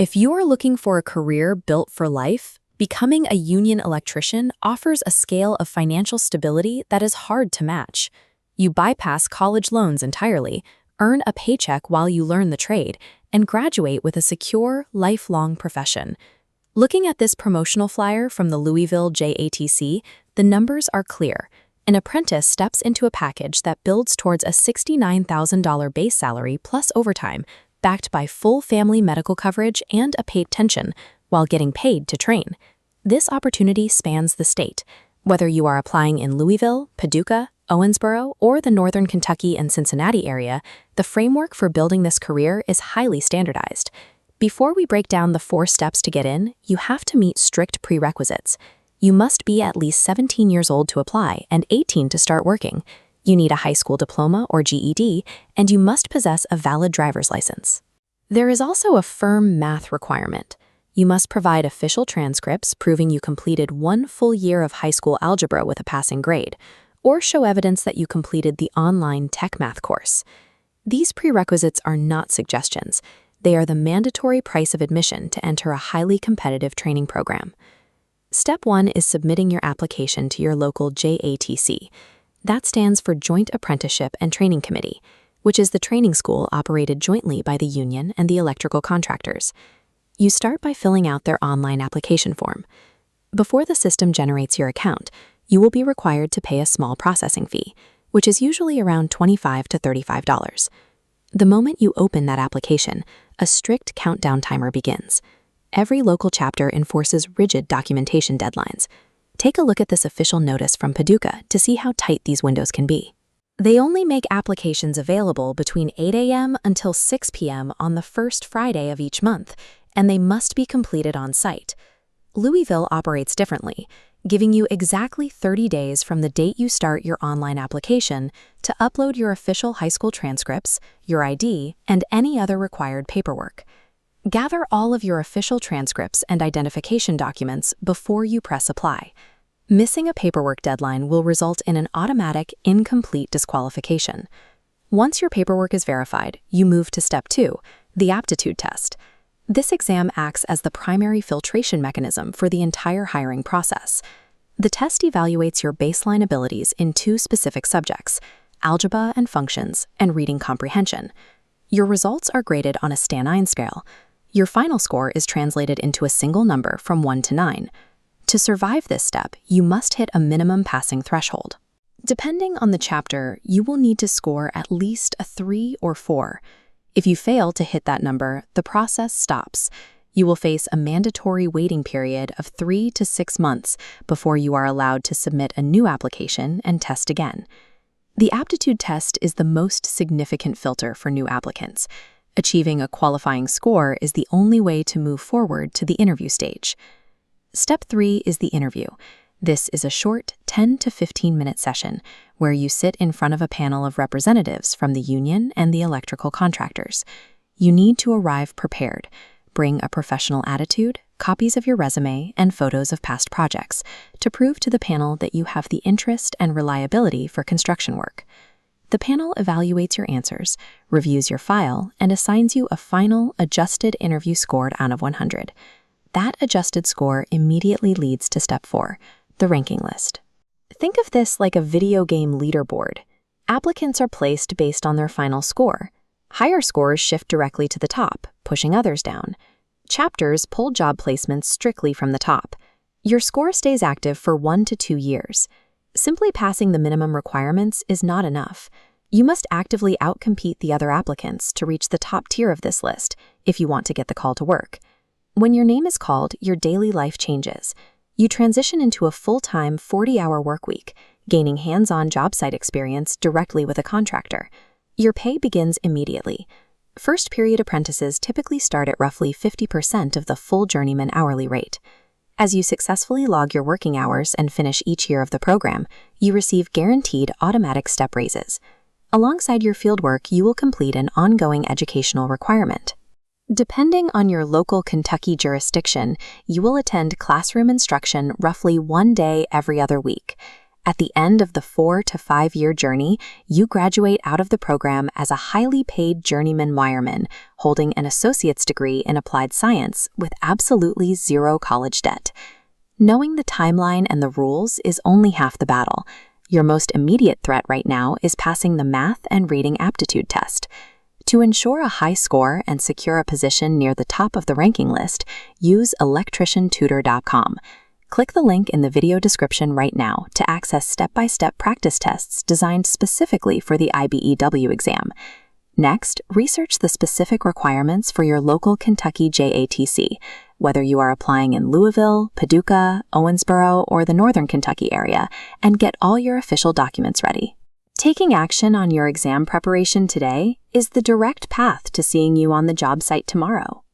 If you are looking for a career built for life, becoming a union electrician offers a scale of financial stability that is hard to match. You bypass college loans entirely, earn a paycheck while you learn the trade, and graduate with a secure, lifelong profession. Looking at this promotional flyer from the Louisville JATC, the numbers are clear. An apprentice steps into a package that builds towards a $69,000 base salary plus overtime, backed by full family medical coverage and a paid pension, while getting paid to train. This opportunity spans the state. Whether you are applying in Louisville, Paducah, Owensboro, or the northern Kentucky and Cincinnati area, the framework for building this career is highly standardized. Before we break down the 4 steps to get in, you have to meet strict prerequisites. You must be at least 17 years old to apply and 18 to start working. You need a high school diploma or GED, and you must possess a valid driver's license. There is also a firm math requirement. You must provide official transcripts proving you completed 1 full year of high school algebra with a passing grade, or show evidence that you completed the online tech math course. These prerequisites are not suggestions. They are the mandatory price of admission to enter a highly competitive training program. Step 1 is submitting your application to your local JATC. That stands for Joint Apprenticeship and Training Committee, which is the training school operated jointly by the union and the electrical contractors. You start by filling out their online application form. Before the system generates your account, you will be required to pay a small processing fee, which is usually around $25 to $35. The moment you open that application, a strict countdown timer begins. Every local chapter enforces rigid documentation deadlines. Take a look at this official notice from Paducah to see how tight these windows can be. They only make applications available between 8 a.m. until 6 p.m. on the first Friday of each month, and they must be completed on site. Louisville operates differently, giving you exactly 30 days from the date you start your online application to upload your official high school transcripts, your ID, and any other required paperwork. Gather all of your official transcripts and identification documents before you press apply. Missing a paperwork deadline will result in an automatic, incomplete disqualification. Once your paperwork is verified, you move to Step 2, the Aptitude test. This exam acts as the primary filtration mechanism for the entire hiring process. The test evaluates your baseline abilities in 2 specific subjects, algebra and functions, and reading comprehension. Your results are graded on a Stanine scale. Your final score is translated into a single number from 1 to 9. To survive this step, you must hit a minimum passing threshold. Depending on the chapter, you will need to score at least a 3 or 4. If you fail to hit that number, the process stops. You will face a mandatory waiting period of 3 to 6 months before you are allowed to submit a new application and test again. The Aptitude test is the most significant filter for new applicants. Achieving a qualifying score is the only way to move forward to the interview stage. Step 3 is the interview. This is a short 10 to 15-minute session where you sit in front of a panel of representatives from the union and the electrical contractors. You need to arrive prepared. Bring a professional attitude, copies of your resume, and photos of past projects to prove to the panel that you have the interest and reliability for construction work. The panel evaluates your answers, reviews your file, and assigns you a final, adjusted interview score out of 100. That adjusted score immediately leads to Step 4, the ranking list. Think of this like a video game leaderboard. Applicants are placed based on their final score. Higher scores shift directly to the top, pushing others down. Chapters pull job placements strictly from the top. Your score stays active for 1 to 2 years. Simply passing the minimum requirements is not enough. You must actively outcompete the other applicants to reach the top tier of this list if you want to get the call to work. When your name is called, your daily life changes. You transition into a full-time 40-hour work week, gaining hands-on job site experience directly with a contractor. Your pay begins immediately. First-period apprentices typically start at roughly 50% of the full journeyman hourly rate. As you successfully log your working hours and finish each year of the program, you receive guaranteed automatic step raises. Alongside your fieldwork, you will complete an ongoing educational requirement. Depending on your local Kentucky jurisdiction, you will attend classroom instruction roughly 1 day every other week. At the end of the 4 to 5 year journey, you graduate out of the program as a highly paid journeyman wireman, holding an associate's degree in applied science with absolutely zero college debt. Knowing the timeline and the rules is only half the battle. Your most immediate threat right now is passing the math and reading aptitude test. To ensure a high score and secure a position near the top of the ranking list, use electriciantutor.com. Click the link in the video description right now to access step-by-step practice tests designed specifically for the IBEW exam. Next, research the specific requirements for your local Kentucky JATC, whether you are applying in Louisville, Paducah, Owensboro, or the Northern Kentucky area, and get all your official documents ready. Taking action on your exam preparation today is the direct path to seeing you on the job site tomorrow.